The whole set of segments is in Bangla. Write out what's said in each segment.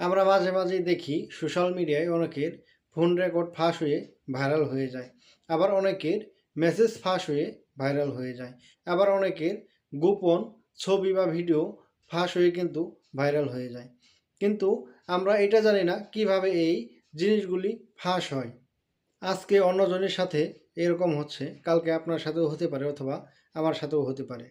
আমরা মাঝে মাঝেই দেখি সোশ্যাল মিডিয়ায় অনেকের ফোন রেকর্ড ফাঁস হয়ে ভাইরাল হয়ে যায়, আবার অনেকের মেসেজ ফাঁস হয়ে ভাইরাল হয়ে যায়, আবার অনেকের গোপন ছবি বা ভিডিও ফাঁস হয়ে কিন্তু ভাইরাল হয়ে যায়। কিন্তু আমরা এটা জানি না কিভাবে এই জিনিসগুলি ফাঁস হয়। আজকে অন্যজনের সাথে এরকম হচ্ছে, কালকে আপনার সাথেও হতে পারে অথবা আমার সাথেও হতে পারে।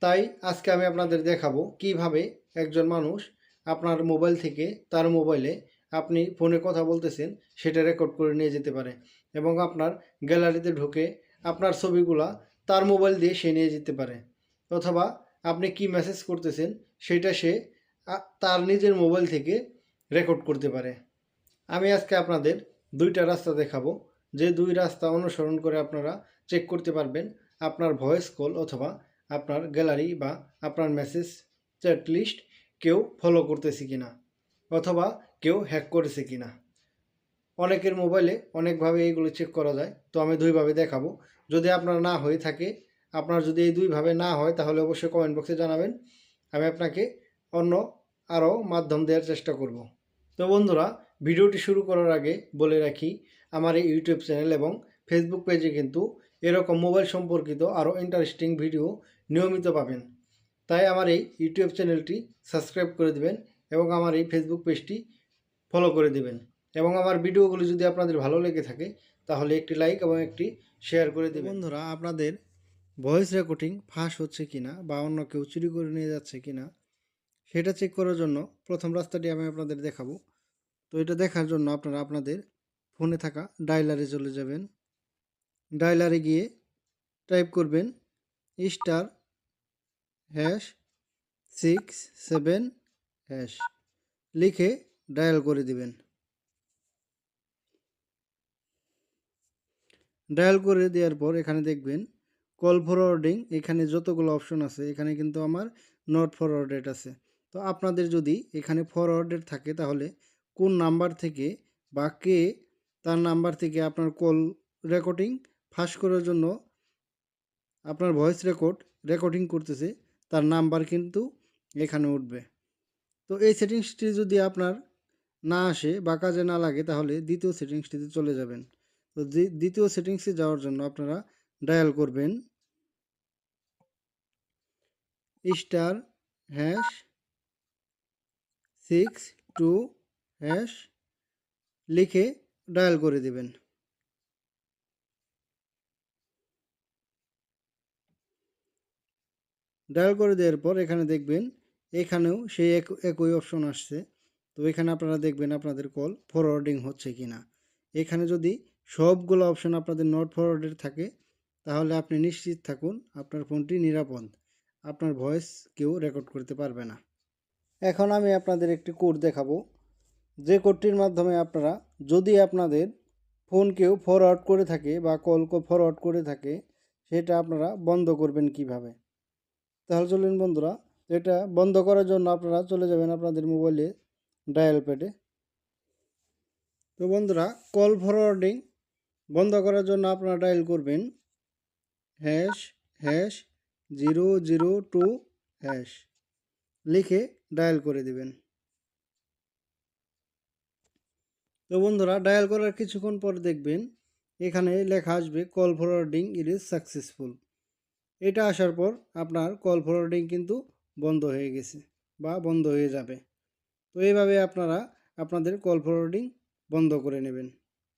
তাই আজকে আমি আপনাদের দেখাবো কিভাবে একজন মানুষ আপনার মোবাইল থেকে তার মোবাইলে আপনি ফোনে কথা বলতেছেন সেটা রেকর্ড করে নিয়ে যেতে পারে এবং আপনার গ্যালারিতে ঢুকে আপনার ছবিগুলা তার মোবাইল দিয়ে সে নিয়ে যেতে পারে, অথবা আপনি কি মেসেজ করতেছেন সেটা সে তার নিজের মোবাইল থেকে রেকর্ড করতে পারে। আমি আজকে আপনাদের দুইটা রাস্তা দেখাবো, যে দুই রাস্তা অনুসরণ করে আপনারা চেক করতে পারবেন আপনার ভয়েস কল অথবা আপনার গ্যালারি বা আপনার মেসেজ চ্যাট লিস্ট কেউ ফলো করতেছে কিনা অথবা কেউ হ্যাক করেছে কিনা। অনেকের মোবাইলে অনেকভাবে এইগুলো চেক করা যায়, তো আমি দুইভাবে দেখাবো। যদি আপনার না হয়ে থাকে, আপনার যদি এই দুইভাবে না হয় তাহলে অবশ্যই কমেন্ট বক্সে জানাবেন, আমি আপনাকে অন্য আরও মাধ্যম দেওয়ার চেষ্টা করব। তো বন্ধুরা, ভিডিওটি শুরু করার আগে বলে রাখি, আমার এই ইউটিউব চ্যানেল এবং ফেসবুক পেজে কিন্তু এরকম মোবাইল সম্পর্কিত আরও ইন্টারেস্টিং ভিডিও নিয়মিত পাবেন। তাই আমার এই ইউটিউব চ্যানেলটি সাবস্ক্রাইব করে দিবেন এবং আমার এই ফেসবুক পেজটি ফলো করে দিবেন, এবং আমার ভিডিওগুলি যদি আপনাদের ভালো লেগে থাকে তাহলে একটি লাইক এবং একটি শেয়ার করে দেবেন। বন্ধুরা, আপনাদের ভয়েস রেকর্ডিং ফাঁস হচ্ছে কিনা বা অন্য কেউ চুরি করে নিয়ে যাচ্ছে কিনা সেটা চেক করার জন্য প্রথম রাস্তাটি আমি আপনাদের দেখাবো। তো এটা দেখার জন্য আপনারা আপনাদের ফোনে থাকা ডায়লারে চলে যাবেন। ডায়লারে গিয়ে টাইপ করবেন *#67# লিখে ডায়াল করে দিবেন। ডায়াল করে দেওয়ার পর এখানে দেখবেন কল ফরওয়ার্ডিং, এখানে যতগুলো অপশন আছে এখানে কিন্তু আমার নট ফরওয়ার্ডেড আছে। তো আপনাদের যদি এখানে ফরওয়ার্ডেড থাকে তাহলে কোন নাম্বার থেকে বা কে তার নাম্বার থেকে আপনার কল রেকর্ডিং ফাঁস করার জন্য আপনার ভয়েস রেকর্ডিং করতেছে তার নাম্বার কিন্তু এখানে উঠবে। তো এই সেটিংসটি যদি আপনার না আসে বা কাজে না লাগে তাহলে দ্বিতীয় সেটিংসটিতে চলে যাবেন। তো দ্বিতীয় সেটিংসে যাওয়ার জন্য আপনারা ডায়াল করবেন *62# লিখে ডায়াল করে দিবেন। ডায়াল করে দেওয়ার পর এখানে দেখবেন এখানেও সেই একই অপশন আসছে। তো এখানে আপনারা দেখবেন আপনাদের কল ফরওয়ার্ডিং হচ্ছে কিনা। এখানে যদি সবগুলো অপশন আপনাদের নট ফরওয়ার্ডেড থাকে তাহলে আপনি নিশ্চিত থাকুন আপনার ফোনটি নিরাপদ, আপনার ভয়েস কেউ রেকর্ড করতে পারবে না। এখন আমি আপনাদের একটি কোড দেখাবো, যে কোডটির মাধ্যমে আপনারা যদি আপনাদের ফোন কেউ ফরওয়ার্ড করে থাকে বা কল ফরওয়ার্ড করে থাকে সেটা আপনারা বন্ধ করবেন কিভাবে। তাহলে চলুন বন্ধুরা, এটা বন্ধ করার জন্য আপনারা চলে যাবেন আপনাদের মোবাইলে ডায়াল প্যাডে। তো বন্ধুরা, কল ফরওয়ার্ডিং বন্ধ করার জন্য আপনারা ডায়াল করবেন #002# লিখে ডায়াল করে দিবেন। তো বন্ধুরা, ডায়াল করার কিছুক্ষণ পর দেখবেন এখানে লেখা আসবে কল ফরওয়ার্ডিং ইজ সাকসেসফুল। এটা আসার পর আপনার কল ফরওয়ার্ডিং কিন্তু বন্ধ হয়ে গেছে বা বন্ধ হয়ে যাবে। তো এইভাবে আপনারা আপনাদের কল ফরওয়ার্ডিং বন্ধ করে নেবেন।